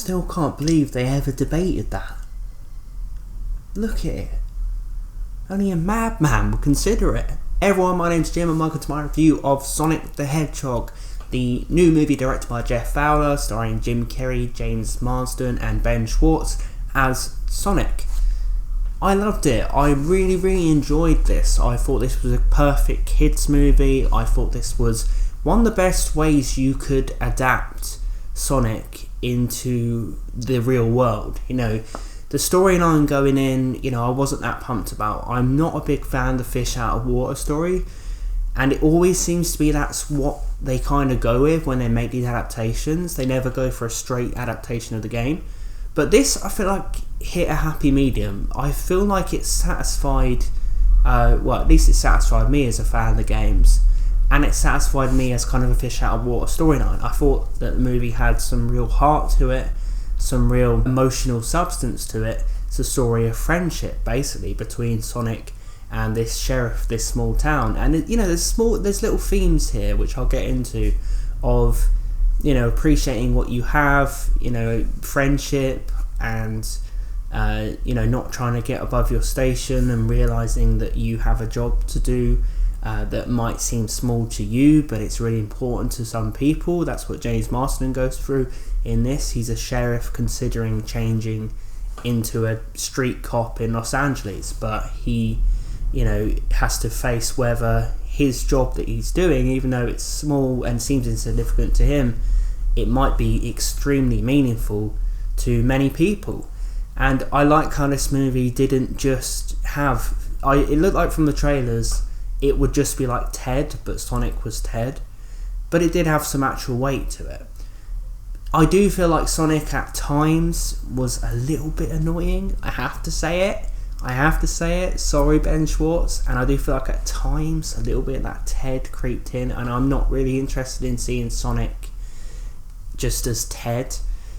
still can't believe they ever debated that. Look at it. Only a madman would consider it. Hey everyone, my name's Jim and welcome to my review of Sonic the Hedgehog, the new movie directed by Jeff Fowler, starring Jim Carrey, James Marsden and Ben Schwartz as Sonic. I loved it. I really enjoyed this. I thought this was a perfect kids movie. I thought this was one of the best ways you could adapt Sonic into the real world. You know, the storyline going in, I wasn't that pumped about. I'm not a big fan of the fish out of water story, and it always seems to be that's what they kind of go with when they make these adaptations. They never go for a straight adaptation of the game. But this, I feel like, hit a happy medium. I feel like it satisfied, at least it satisfied me as a fan of the games, and it satisfied me as kind of a fish out of water storyline. I thought that the movie had some real heart to it, some real emotional substance to it. It's a story of friendship, basically, between Sonic and this sheriff, this small town. And there's little themes here which I'll get into of appreciating what you have, friendship, and not trying to get above your station, and realizing that you have a job to do that might seem small to you, but it's really important to some people. That's what James Marsden goes through in this. He's a sheriff considering changing into a street cop in Los Angeles, but he has to face whether his job that he's doing, even though it's small and seems insignificant to him, it might be extremely meaningful to many people. And I like how this movie didn't just have, it looked like from the trailers it would just be like Ted, but Sonic was Ted, but it did have some actual weight to it. I do feel like Sonic at times was a little bit annoying. I have to say it. Sorry, Ben Schwartz. And I do feel like at times a little bit of that Ted creeped in, and I'm not really interested in seeing Sonic just as Ted,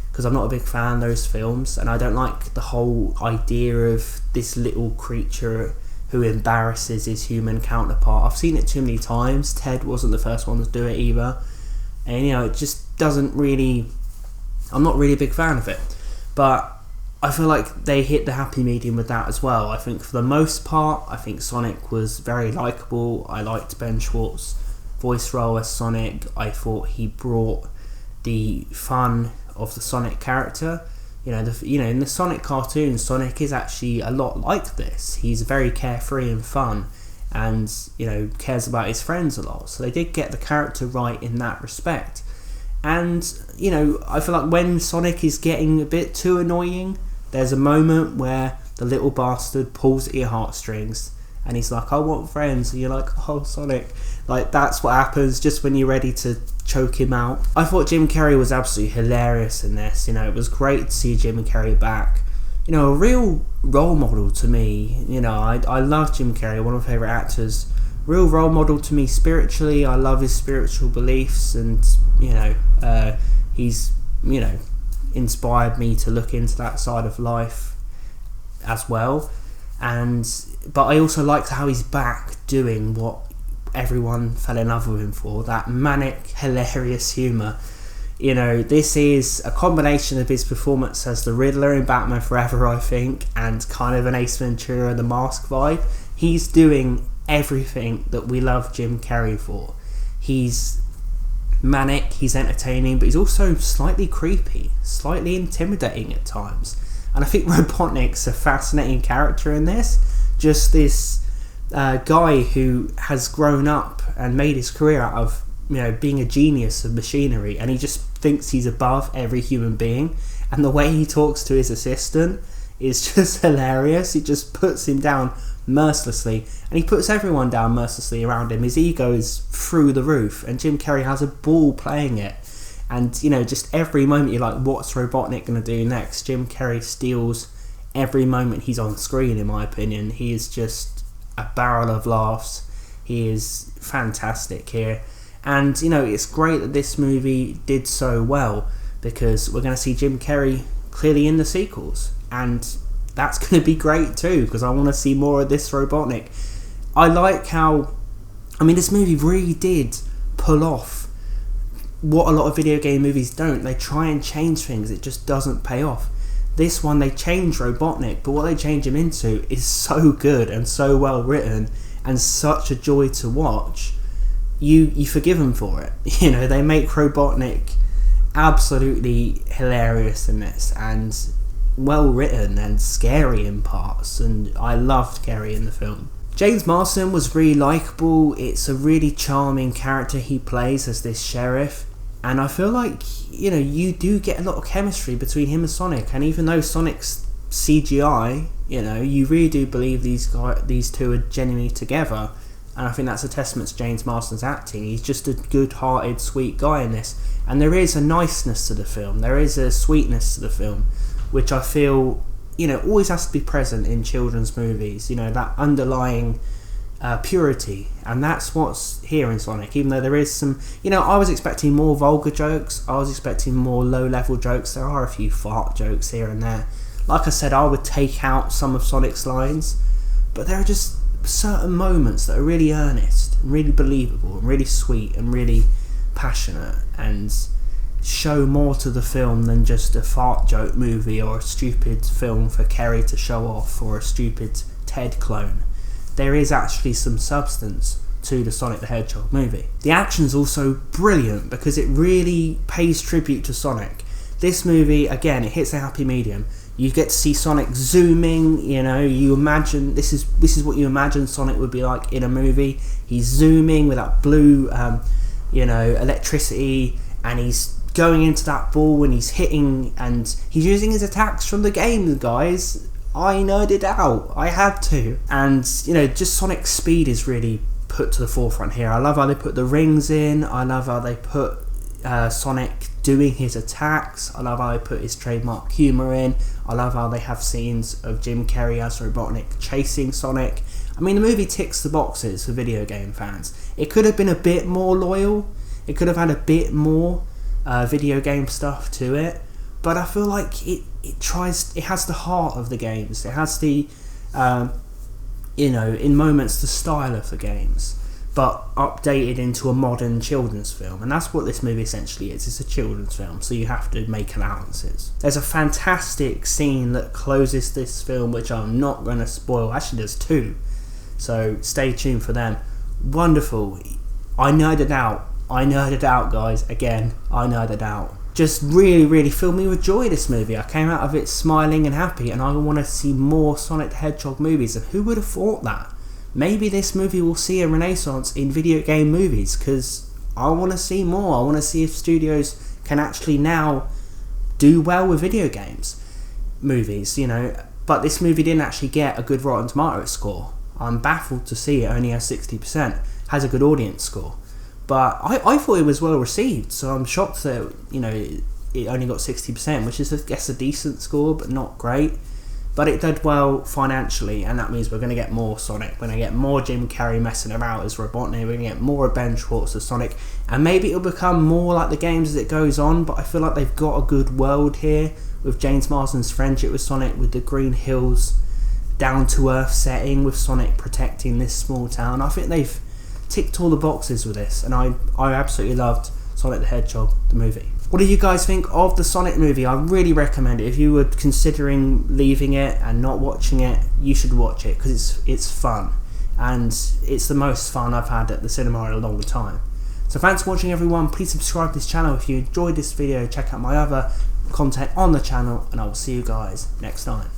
because I'm not a big fan of those films, and I don't like the whole idea of this little creature who embarrasses his human counterpart. I've seen it too many times. Ted wasn't the first one to do it either, and it just doesn't really, I'm not really a big fan of it. But I feel like they hit the happy medium with that as well. I think for the most part, I think Sonic was very likeable. I liked Ben Schwartz's voice role as Sonic. I thought he brought the fun of the Sonic character. In the Sonic cartoon, Sonic is actually a lot like this. He's very carefree and fun, and cares about his friends a lot. So they did get the character right in that respect. And I feel like when Sonic is getting a bit too annoying, there's a moment where the little bastard pulls at your heartstrings, and he's like, I want friends, and you're like, oh, Sonic. Like, that's what happens just when you're ready to choke him out. I thought Jim Carrey was absolutely hilarious in this. It was great to see Jim Carrey back. A real role model to me. I love Jim Carrey, one of my favourite actors. Real role model to me spiritually. I love his spiritual beliefs, and he's inspired me to look into that side of life as well. But I also liked how he's back doing what everyone fell in love with him for, that manic, hilarious humour. This is a combination of his performance as the Riddler in Batman Forever, I think, and kind of an Ace Ventura and The Mask vibe. He's doing everything that we love Jim Carrey for. He's manic, he's entertaining, but he's also slightly creepy, slightly intimidating at times. And I think Robotnik's a fascinating character in this. Just this guy who has grown up and made his career out of being a genius of machinery, and he just thinks he's above every human being. And the way he talks to his assistant is just hilarious. He just puts him down mercilessly, and he puts everyone down mercilessly around him. His ego is through the roof, and Jim Carrey has a ball playing it. And just every moment you're like, what's Robotnik going to do next? Jim Carrey steals every moment he's on screen, in my opinion. He is just a barrel of laughs. He is fantastic here. And it's great that this movie did so well, because we're going to see Jim Carrey clearly in the sequels, and that's going to be great too, because I want to see more of this Robotnik. I like how, this movie really did pull off what a lot of video game movies don't. They try and change things, it just doesn't pay off. This one, they change Robotnik, but what they change him into is so good and so well written and such a joy to watch. You forgive them for it. You know, they make Robotnik absolutely hilarious in this, and well written and scary in parts, and I loved Carrey in the film. James Marsden was really likeable. It's a really charming character he plays as this sheriff, and I feel like, you know, you do get a lot of chemistry between him and Sonic, and even though Sonic's CGI, you know, you really do believe these two are genuinely together, and I think that's a testament to James Marsden's acting. He's just a good-hearted, sweet guy in this, and there is a niceness to the film, there is a sweetness to the film, which I feel, you know, always has to be present in children's movies, you know, that underlying purity, and that's what's here in Sonic. Even though there is some, you know, I was expecting more vulgar jokes, I was expecting more low-level jokes, there are a few fart jokes here and there. Like I said, I would take out some of Sonic's lines, but there are just certain moments that are really earnest, and really believable, and really sweet, and really passionate, and show more to the film than just a fart joke movie or a stupid film for Carrey to show off, or a stupid Ted clone. There is actually some substance to the Sonic the Hedgehog movie. The action's also brilliant because it really pays tribute to Sonic. This movie, again, it hits a happy medium. You get to see Sonic zooming, you know, you imagine, this is what you imagine Sonic would be like in a movie. He's zooming with that blue, you know, electricity, and he's going into that ball and he's hitting, and he's using his attacks from the game, guys. I nerded out, I had to. And, you know, just Sonic's speed is really put to the forefront here. I love how they put the rings in, I love how they put Sonic doing his attacks, I love how they put his trademark humour in, I love how they have scenes of Jim Carrey as Robotnik chasing Sonic. I mean, the movie ticks the boxes for video game fans. It could have been a bit more loyal, it could have had a bit more video game stuff to it, but I feel like it has the heart of the games, it has the you know, in moments the style of the games, but updated into a modern children's film, and that's what this movie essentially is. It's a children's film, so you have to make allowances. There's a fantastic scene that closes this film, which I'm not going to spoil. Actually, there's two, so stay tuned for them. Wonderful. I nerded out, guys. Again, I nerded out. Just really filled me with joy, this movie. I came out of it smiling and happy, and I want to see more Sonic the Hedgehog movies, and who would have thought that? Maybe this movie will see a renaissance in video game movies, because I want to see more. I want to see if studios can actually now do well with video games movies, you know. But this movie didn't actually get a good Rotten Tomatoes score. I'm baffled to see it only has 60%. Has a good audience score. But I thought it was well received, so I'm shocked that, you know, it only got 60%, which is, I guess, a decent score, but not great. But it did well financially, and that means we're going to get more Sonic. We're going to get more Jim Carrey messing about as Robotnik. We're going to get more of Ben Schwartz as Sonic, and maybe it'll become more like the games as it goes on. But I feel like they've got a good world here with James Marsden's friendship with Sonic, with the Green Hills down-to-earth setting, with Sonic protecting this small town. I think they've ticked all the boxes with this, and I absolutely loved Sonic the Hedgehog, the movie. What do you guys think of the Sonic movie? I really recommend it. If you were considering leaving it and not watching it, you should watch it, because it's fun, and it's the most fun I've had at the cinema in a long time. So thanks for watching, everyone. Please subscribe to this channel if you enjoyed this video. Check out my other content on the channel, and I will see you guys next time.